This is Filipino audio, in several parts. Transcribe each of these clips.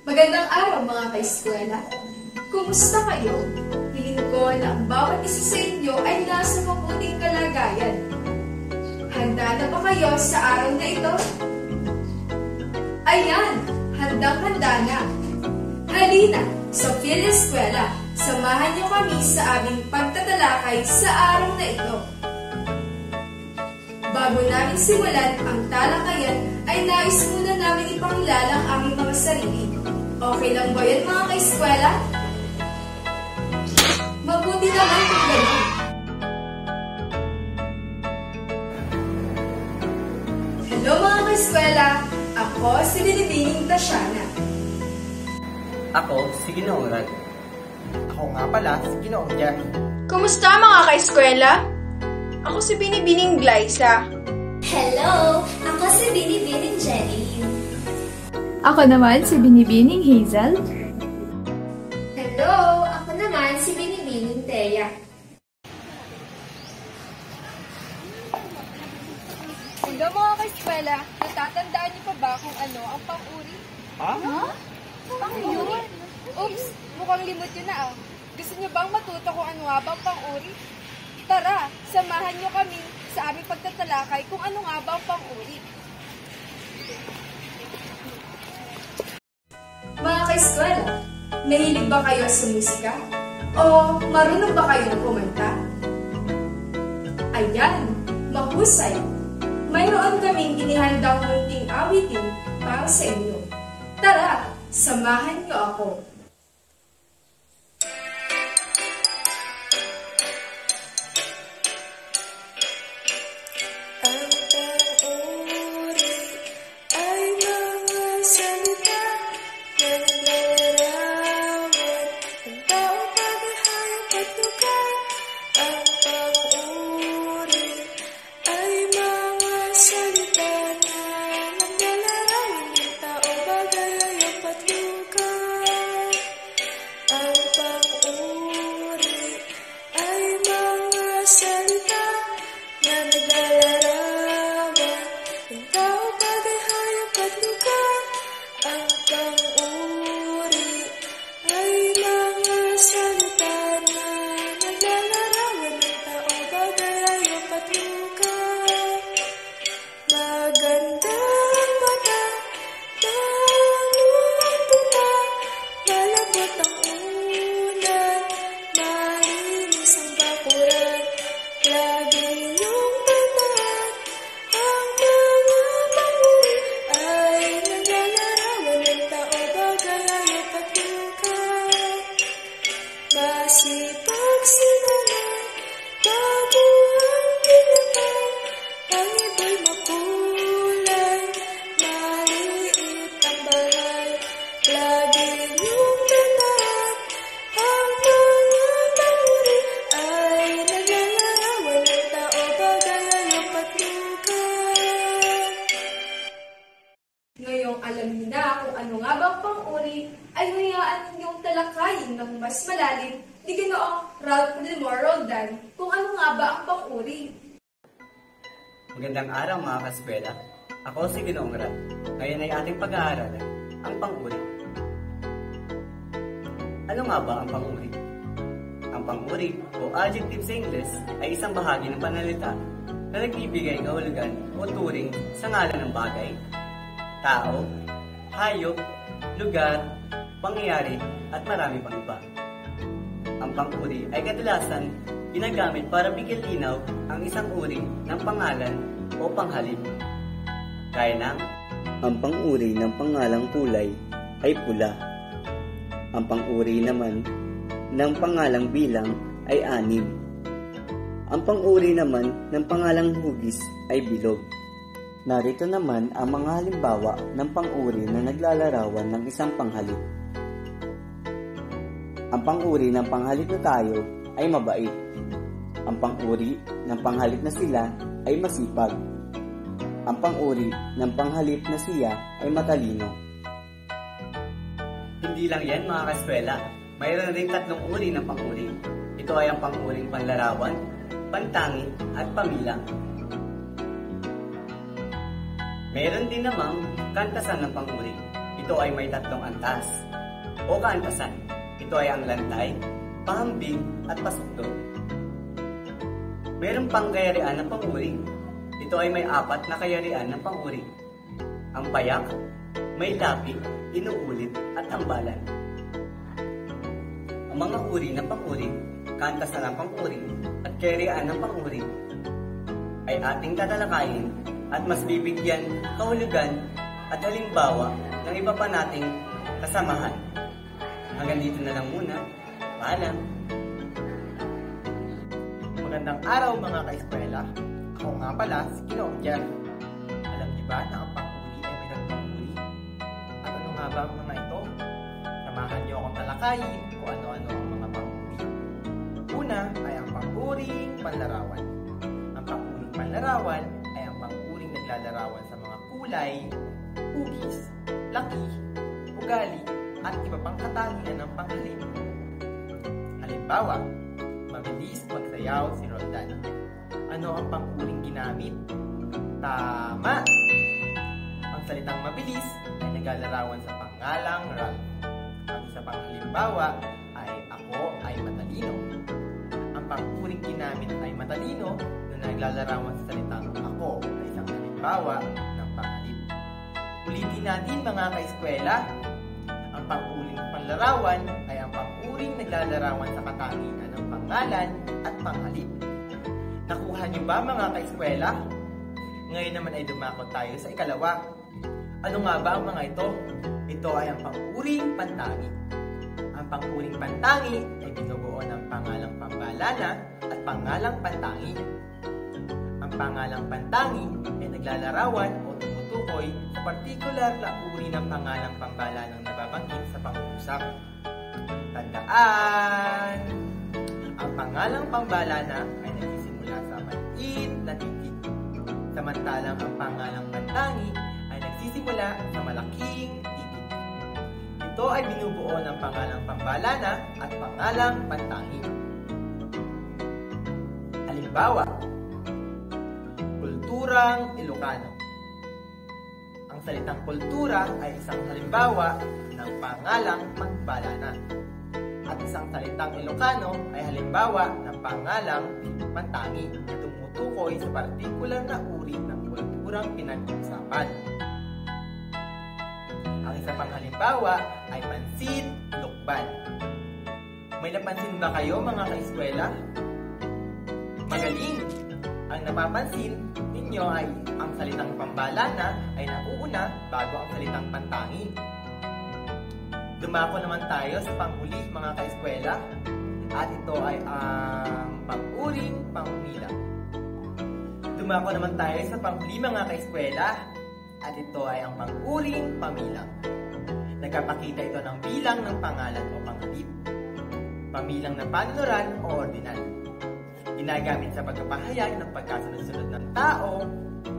Magandang araw mga ka-eskwela. Kumusta kayo? Hiling ko na ang bawat isa sa inyo ay nasa mabuting kalagayan. Handa na ba kayo sa araw na ito? Ayan, handang-handa na. Halina, sa Eskwela, samahan niyo kami sa aming pagtatalakay sa araw na ito. Bago namin simulan ang talakayan, ay nais muna namin ipakilala ang aming mga sarili. Okay lang ba yan mga ka-eskwela? Mabuti naman kung gano'n. Hello mga ka-eskwela! Ako si Binibining Tatiana. Ako si Ginoong Rad. Ako nga pala si Ginoong Jack. Kumusta mga ka-eskwela? Ako si Binibining Glyza. Hello! Ako si Binibining Jenny. Ako naman si Binibining Hazel. Hello! Ako naman si Binibining Thea. Hello mga ka-eskwela, natatandaan niyo pa ba kung ano ang pang-uri? Ha? Pang-uri? Oops, mukhang limot yun na ah. Gusto niyo bang matuto kung ano nga bang pang-uri? Tara, samahan niyo kami sa aming pagtatalakay kung ano nga ba ang pang-uri. Mga ka-eskwela, nahilig ba kayo sa musika? O marunong ba kayong kumanta? Ayan, mahusay! Mayroon kaming inihandang munting awitin para sa inyo. Tara, samahan niyo ako. Ngayong alam niyo na kung ano nga bang pang-uri, ay hayaan ninyong talakayin ng mas malalim ni Ginoong Ralph Limor Roldan kung ano nga ba ang pang-uri. Magandang araw mga ka-eskwela. Ako si Ginoong Rad. Ngayon ay ating pag-aaralan ang pang-uri. Ano nga ba ang pang-uri? Ang pang-uri o adjective sa Ingles ay isang bahagi ng pananalita na nagbibigay kahulugan o turing sa ngalan ng bagay, tao, hayop, lugar, pangyayari, at marami pang iba. Ang pang-uri ay kadalasan ginagamit para bigyan linaw ang isang uri ng pangalan o panghalip. Gaya ng, ang pang-uri ng pangalang kulay ay pula. Ang pang-uri naman ng pangalang bilang ay anim. Ang pang-uri naman ng pangalang hugis ay bilog. Narito naman ang mga halimbawa ng pang-uri na naglalarawan ng isang panghalip. Ang pang-uri ng panghalip na tayo ay mabait. Ang pang-uri ng panghalip na sila ay masipag. Ang pang-uri ng panghalip na siya ay matalino. Hindi lang yan mga ka-eskwela, mayroon rin 3 uri ng pang-uri. Ito ay ang pang-uring panlarawan, pantangi at pamilang. Meron din namang kantasan ng pang-uri. ito ay may tatlong antas o kaantasan. Ito ay ang lantay, pahambing at pasukdo. Mayroong pangyarian ng panguri. Ito ay may 4 na kayarian ng panguri. Ang payak, may lapi, inuulit at tambalan. Ang mga uri ng panguri, kaantasan ng panguri at kayarian ng panguri ay ating tatalakayin at mas bibigyan kahulugan at halimbawa ng iba pa nating kasamahan. Hanggang dito na lang muna. Paalam! Magandang araw mga ka-eskwela. Ako nga pala si Ginoong Jeff. Alam niyo ba na ang panguri ay may nagpanguri? At ano nga ba ang mga ito? Samahan niyo akong talakayin kung ano-ano ang mga panguri. Una ay ang panguring panlarawan. Ang panguring panlarawan ay ang panguring naglalarawan sa mga kulay, hugis, laki, ugali, at iba pang katangian ng panghalip. Halimbawa, mabilis magsayaw si Roldan. Ano ang panguring ginamit? Tama! Ang salitang mabilis ay naglalarawan sa pangalang Ralph. Ang isa pang halimbawa ay ako ay matalino. Ang panguring ginamit ay matalino na naglalarawan sa salitang ako ay isang halimbawa ng panghalip. Ulitin natin mga ka-eskwela. Ang panguring panlarawan ay ang panguring naglalarawan sa katangian ng pangalan at panghalip. Nakuha niyo ba mga ka-eskwela? Ngayon naman ay dumakot tayo sa ikalawa. Ano nga ba ang mga ito? Ito ay ang panguring pantangi. Ang panguring pantangi ay binubuo ng pangalang pambalana at pangalang pantangi. Ang pangalang pantangi ay naglalarawan o tumutukoy sa partikular na uri ng pangalang pambalanang nababanggit sa pangungusap. Tandaan! Ang pangalang pambalana ay nagsisimula sa maliit na titik, samantalang ang pangalang pantangi ay nagsisimula sa malaking titik. Ito ay binubuo ng pangalang pambalana at pangalang pantangi. Halimbawa, kulturang Ilocano. Ang salitang kultura ay isang halimbawa ng pangalang pambalana. At isang salitang Ilocano ay halimbawa ng pangalang pantangi na tumutukoy sa partikular na uri ng kulturang pinag-uusapan. Ang isa pang halimbawa ay pansit lukban. May napansin ba kayo mga ka-eskwela? Magaling! Ang napapansin ninyo ay ang salitang pambalana ay nauuna bago ang salitang pantangi. Dumako naman tayo sa panghuli mga ka-eskwela at ito ay ang panguring pangumila. Dumako naman tayo sa panghuli mga ka-eskwela at ito ay ang panguring pamilang. Nagpapakita ito ng bilang ng pangalan o panghalip. Pamilang na panunuran o ordinal. Ginagamit sa pagpapahayag ng pagkasunod-sunod ng tao,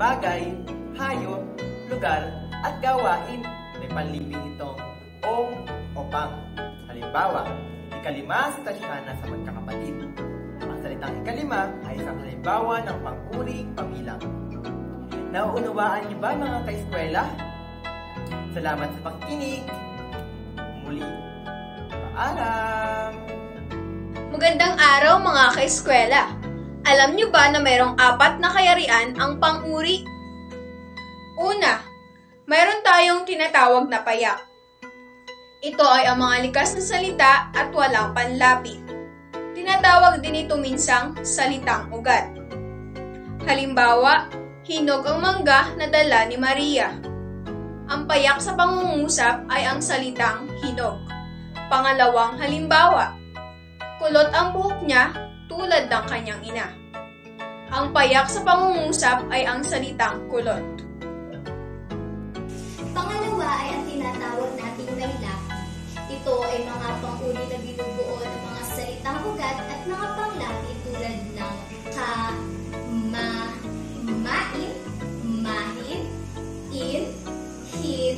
bagay, hayop, lugar at gawain. May panlibing itong o pang. Halimbawa, ikalima si Tatiana sa magkakapatid. Ang salitang ikalima ay isang halimbawa ng panguring pamilang. Nauunawaan niyo ba mga ka-eskwela? Salamat sa pakikinig. Muli, paalam! Magandang araw mga ka-eskwela. Alam niyo ba na mayroong 4 na kayarian ang panguri? Una, mayroon tayong tinatawag na payak. Ito ay ang mga likas na salita at walang panlapi. Tinatawag din ito minsang salitang ugat. Halimbawa, hinog ang mangga na dala ni Maria. Ang payak sa pangungusap ay ang salitang hinog. Pangalawang halimbawa, kulot ang buhok niya tulad ng kanyang ina. Ang payak sa pangungusap ay ang salitang kulot. Pangalawa ay ang tinatawag nating may lapi. Ito ay mga panguri na binubuo ng mga salitang ugat at mga panglapi tulad ng ka, ma, main, mahin, in, hin,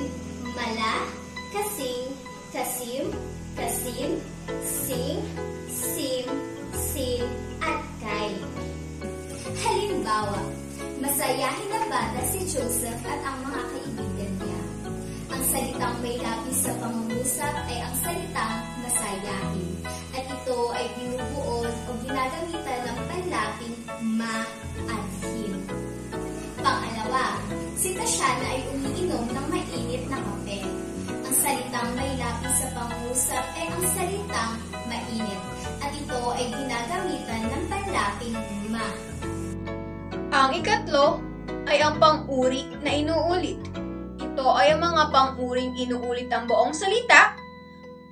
mala, kasing, kasim, kasim, sing, sim, sin, at kay. Halimbawa, masayahin na bata si Joseph at ang mga kaibigan niya. Ang salitang salitang may lapis sa pangungusap ay ang salitang masayahin. At ito ay binubuo o ginagamitan ng panlaping ma at him. Pangalawa, si Tatiana ay umiinom ng mainit na kape. Ang salitang may lapis sa pangungusap ay ang salitang mainit. At ito ay ginagamitan ng panlaping ma. Ang ikatlo ay ang pang-uri na inuulit. Ito ay ang mga pang-uring inuulit ang buong salita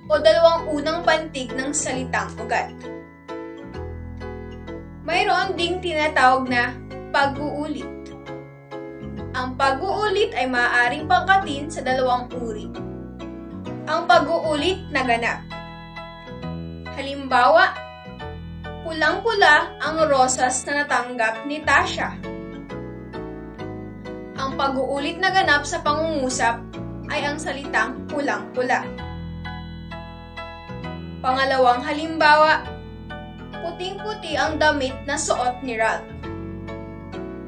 o dalawang unang pantig ng salitang ugat. Mayroon ding tinatawag na pag-uulit. Ang pag-uulit ay maaaring pangkatin sa dalawang uri. Ang pag-uulit na ganap. Halimbawa, pulang-pula ang rosas na natanggap ni Tasha. Ang pag-uulit na ganap sa pangungusap ay ang salitang pulang-pula. Pangalawang halimbawa, puting-puti ang damit na suot ni Ralph.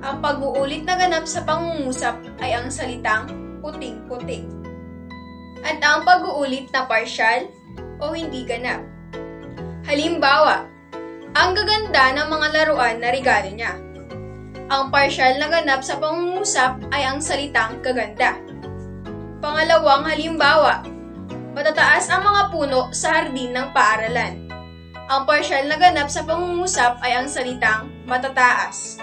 Ang pag-uulit na ganap sa pangungusap ay ang salitang puting-puti. At ang pag-uulit na partial o hindi ganap. Halimbawa, ang gaganda ng mga laruan na regalo niya. Ang partial na ganap sa pangungusap ay ang salitang kaganda. Pangalawang halimbawa, matataas ang mga puno sa hardin ng paaralan. Ang partial na ganap sa pangungusap ay ang salitang matataas.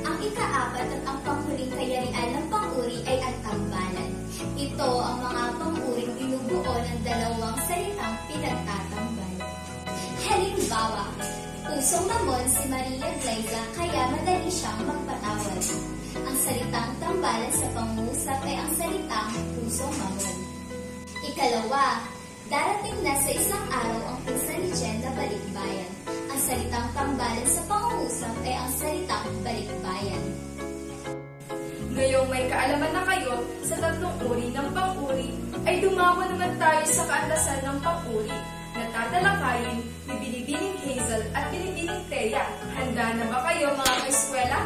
Ang ika-apat at ang panghuling kayarian ng pang-uri ay ang tambalan. Ito ang mga pang-uring binubuo ng dalawang salitang pinagtatambal. Halimbawa, pusong mamon si Maria Glyza kaya madali siyang magpatawad. Ang salitang tambalan sa pangungusap ay ang salitang pusong mamon. Ikalawa, darating na sa isang araw ang pinsan ni Jen na balikbayan. Ang salitang tambalan sa pangungusap ay ang salitang balikbayan. Ngayong may kaalaman na kayo sa tatlong uri ng pang-uri, ay dumako naman tayo sa kaantasan ng pang-uri na tatalakayin ni Binibining Hazel at Binibining Thea. Handa na ba kayo mga kaeskwela?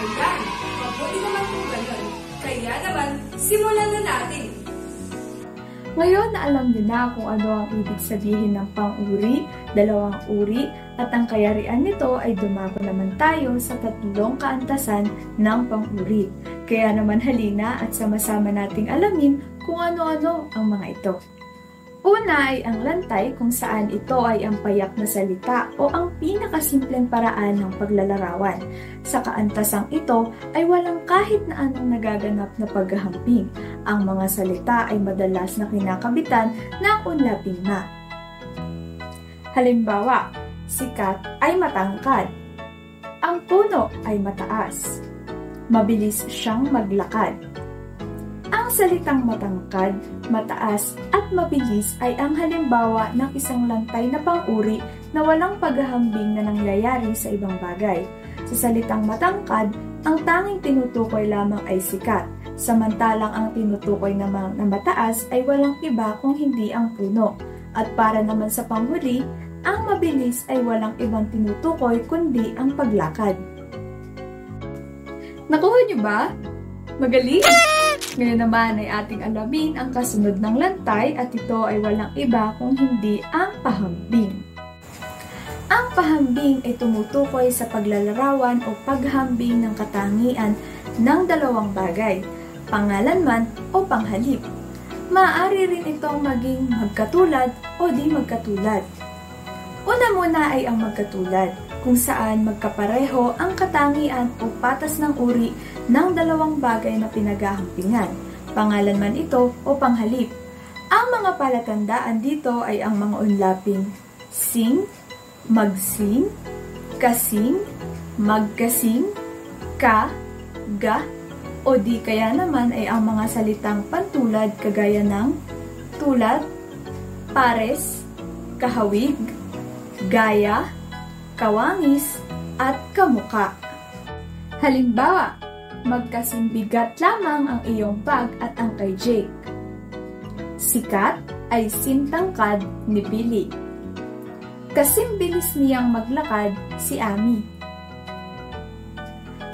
Ayan, mabuti naman kung ganun. Kaya naman, simulan na natin! Ngayon na alam niyo na kung ano ang ibig sabihin ng pang-uri, dalawang uri, at ang kayarian nito ay dumako naman tayo sa tatlong kaantasan ng pang-uri. Kaya naman halina at sama-sama nating alamin kung ano-ano ang mga ito. Una ay ang lantay kung saan ito ay ang payak na salita o ang pinakasimpleng paraan ng paglalarawan. Sa kaantasang ito ay walang kahit na anong nagaganap na paghahamping. Ang mga salita ay madalas na kinakabitan ng unlaping ma. Halimbawa, sikat ay matangkad. Ang puno ay mataas. Mabilis siyang maglakad. Ang salitang matangkad, mataas at mabilis ay ang halimbawa ng isang lantay na pang-uri na walang paghahambing na nangyayari sa ibang bagay. Sa salitang matangkad, ang tanging tinutukoy lamang ay sikat, samantalang ang tinutukoy namang na mataas ay walang iba kung hindi ang puno. At para naman sa panghuli, ang mabilis ay walang ibang tinutukoy kundi ang paglakad. Nakuha niyo ba? Magaling! Ngayon naman ay ating alamin ang kasunod ng lantay at ito ay walang iba kung hindi ang pahambing. Ang pahambing ay tumutukoy sa paglalarawan o paghambing ng katangian ng dalawang bagay, pangalan man o panghalip. Maaari rin itong maging magkatulad o di magkatulad. Una muna ay ang magkatulad, kung saan magkapareho ang katangian o patas ng uri ng dalawang bagay na pinaghahampingan, pangalan man ito o panghalip. Ang mga palatandaan dito ay ang mga unlaping sing, magsing, kasing, magkasing, ka, ga, o di kaya naman ay ang mga salitang pantulad kagaya ng tulad, pares, kahawig, gaya, kawangis, at kamuka. Halimbawa, magkasing bigat lamang ang iyong bag at ang kay Jake. Sikat ay sintangkad ni Billy. Kasing bilis niyang maglakad si Amy.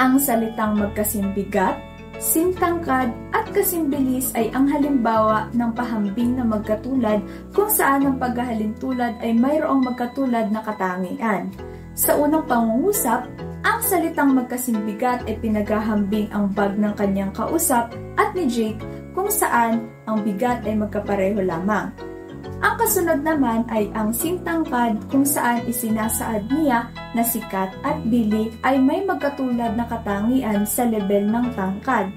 Ang salitang magkasing bigat, sintangkad at magkasimbilis ay ang halimbawa ng pahambing na magkatulad kung saan ang paghahalintulad ay mayroong magkatulad na katangian. Sa unang pangungusap, ang salitang magkasimbigat ay pinaghahambing ang bag ng kanyang kausap at ni Jake kung saan ang bigat ay magkapareho lamang. Ang kasunod naman ay ang singtangkad kung saan isinasaad niya na si Kat at Billy ay may magkatulad na katangian sa level ng tangkad.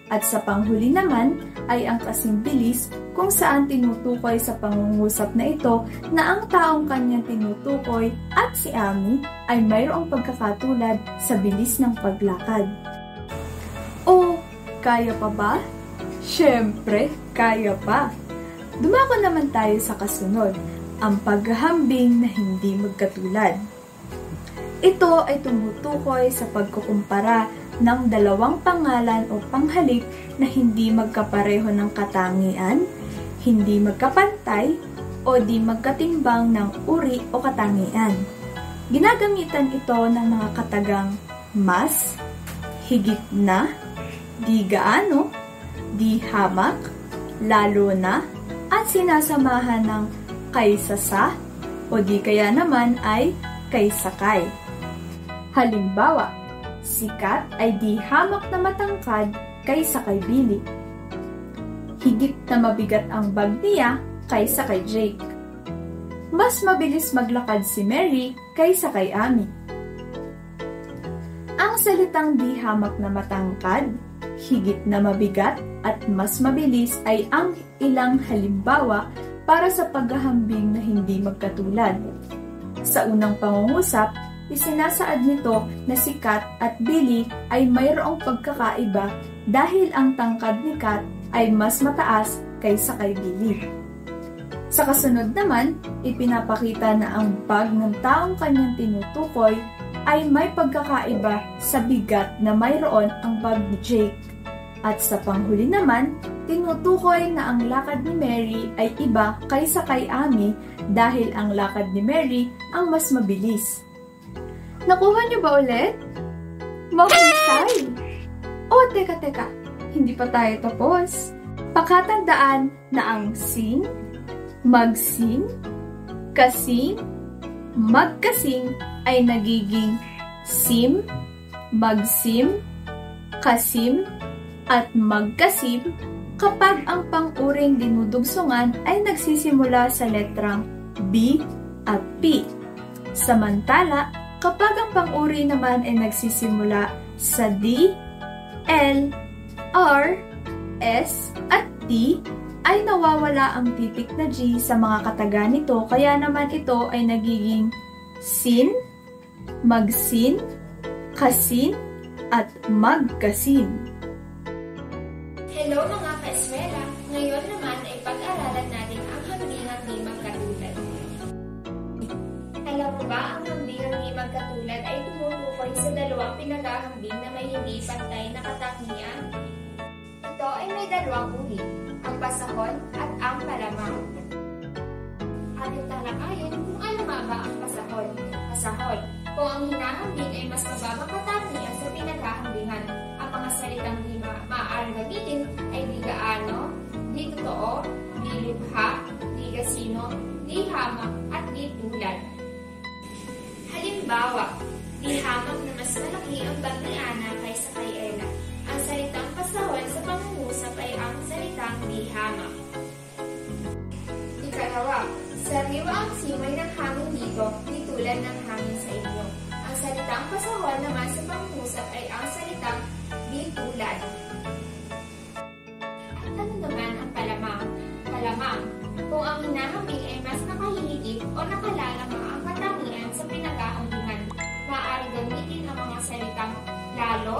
At sa panghuli naman ay ang kasimbilis kung saan tinutukoy sa pangungusap na ito na ang taong kanyang tinutukoy at si Amy ay mayroong pagkakatulad sa bilis ng paglakad. O, kaya pa ba? Siyempre, kaya pa! Dumako naman tayo sa kasunod, ang paghahambing na hindi magkatulad. Ito ay tumutukoy sa pagkukumpara ng dalawang pangalan o panghalik na hindi magkapareho ng katangian, hindi magkapantay, o di magkatimbang ng uri o katangian. Ginagamitan ito ng mga katagang mas, higit na, di gaano, di hamak, lalo na, at sinasamahan ng kaysa sa o di kaya naman ay kaysa kay. Halimbawa, si Kat ay di hamak na matangkad kaysa kay Billy. Higit na mabigat ang bag niya kaysa kay Jake. Mas mabilis maglakad si Mary kaysa kay Amy. Ang salitang di hamak na matangkad, higit na mabigat at mas mabilis ay ang ilang halimbawa para sa paghahambing na hindi magkatulad. Sa unang pangungusap, isinasaad nito na si Kat at Billy ay mayroong pagkakaiba dahil ang tangkad ni Kat ay mas mataas kaysa kay Billy. Sa kasunod naman, ipinapakita na ang bag ng taong kanyang tinutukoy ay may pagkakaiba sa bigat na mayroon ang bag ni Jake. At sa panghuli naman, tinutukoy na ang lakad ni Mary ay iba kaysa kay Amy dahil ang lakad ni Mary ang mas mabilis. Nakuha niyo ba ulit? Mahusay! O, teka, hindi pa tayo tapos. Pakatandaan na ang sing, magsing, kasing, magkasing ay nagiging sim, magsim, kasim, at magkasim kapag ang pang-uring dinudugsungan ay nagsisimula sa letrang B at P. Samantala, kapag ang pang-uri naman ay nagsisimula sa D, L, R, S, at T, ay nawawala ang titik na G sa mga kataga nito, kaya naman ito ay nagiging sin, magsin, kasin, at magkasin. Hello mga ka-eskwela! Ngayon naman ay pag-aralan natin ang hambingang di magkatulad. Alam mo ba ang hambingang di magkatulad ay tumutukoy sa dalawang pinaghahambing na may hindi pantay na katangian? Ito ay may dalawang uri, ang pasahon at ang palamang. Ating talakayin kung ano nga ba ang pasahon. Pasahon, kung ang hinahambing ay mas mababang katangian sa pinaghahambingan. Ang mga salitang di maaaring gamitin ay di gaano, di totoo, di lubha, di kasino, di hamak, at di tulad. Halimbawa, di hamak na mas malaki ang bag ni Ana kaysa kay Ella. Ang salitang pasahon sa pangungusap ay ang salitang di hamak. Ikalawa, sariwa ang simoy ng hangin dito, di tulad ng hangin sa inyo. Ang salitang pasahon naman sa pangungusap ay ang salitang di tulad. At ano naman ang palamang? Palamang, kung ang hinahambing ay mas nakahihigit o nakalalama ang katangian sa pinaghahambingan, maaari gamitin ang mga salitang lalo,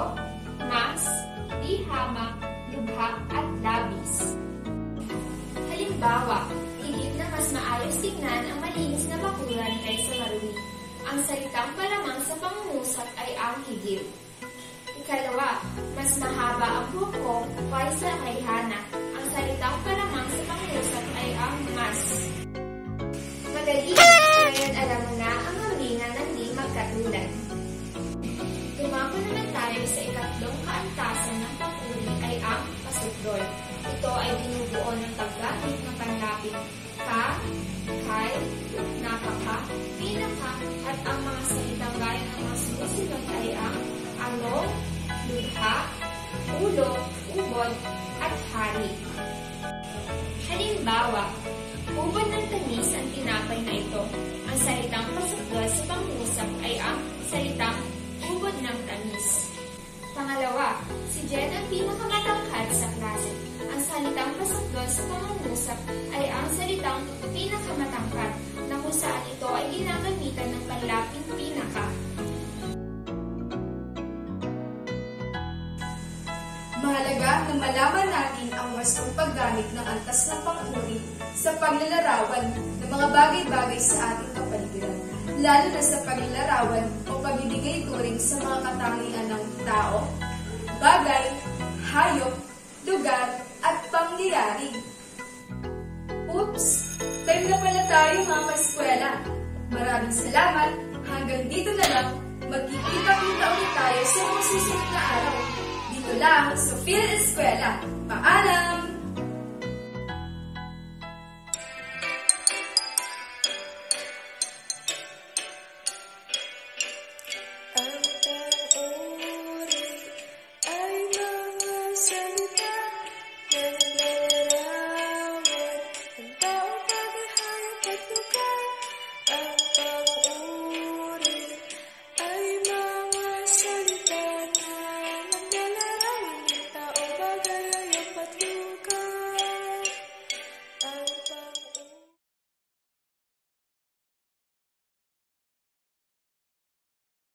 mas, di hamak, lubha, at labis. Halimbawa, higit na mas maayos tingnan ang malinis na bakuran kaysa marumi. Ang salitang palamang sa pangungusap ay ang higit. Ikalawa, mas mahaba ang buhok ko kaysa kay Hana. Ang salitang palamang sa pangungusap ay ang mas. Madali, ngayon alam mo na ang hambingan ng di magkatulad. Tumako naman tayo sa ikatlong kaantasan ng pang-uri ay ang pasukli. pagsunod. Ito ay binubuo ng paggamit ng panlapit ka, kay, napaka, pinaka, at ang mga salitang gaya ng mga sumusunod ay ang ano, lukha, ulo, ubod, at hari. Halimbawa, ubod ng tamis ang tinapay na ito. Ang salitang pasakgal sa pangusap ay ang salitang ubod ng tamis. Pangalawa, si Jen ang pinakamatangkad sa klase. Ang salitang pasakgal sa pangungusap ay ang salitang pinakamatangkad na kung saan ito ay ginagamitan ng panlaping pinaka. Mahalaga na malaman natin ang wastong paggamit ng antas ng pang-uri sa paglalarawan ng mga bagay-bagay sa ating kapaligiran, lalo na sa paglalarawan o pagbibigay turing sa mga katangian ng tao, bagay, hayop, lugar, at pangyayari. Oops! Time na pala tayo mga ka-eskwela. Maraming salamat. Hanggang dito na lang. Magkikita-kita ulit tayo sa mga susunod na araw. Dito lang sa Phil Eskwela.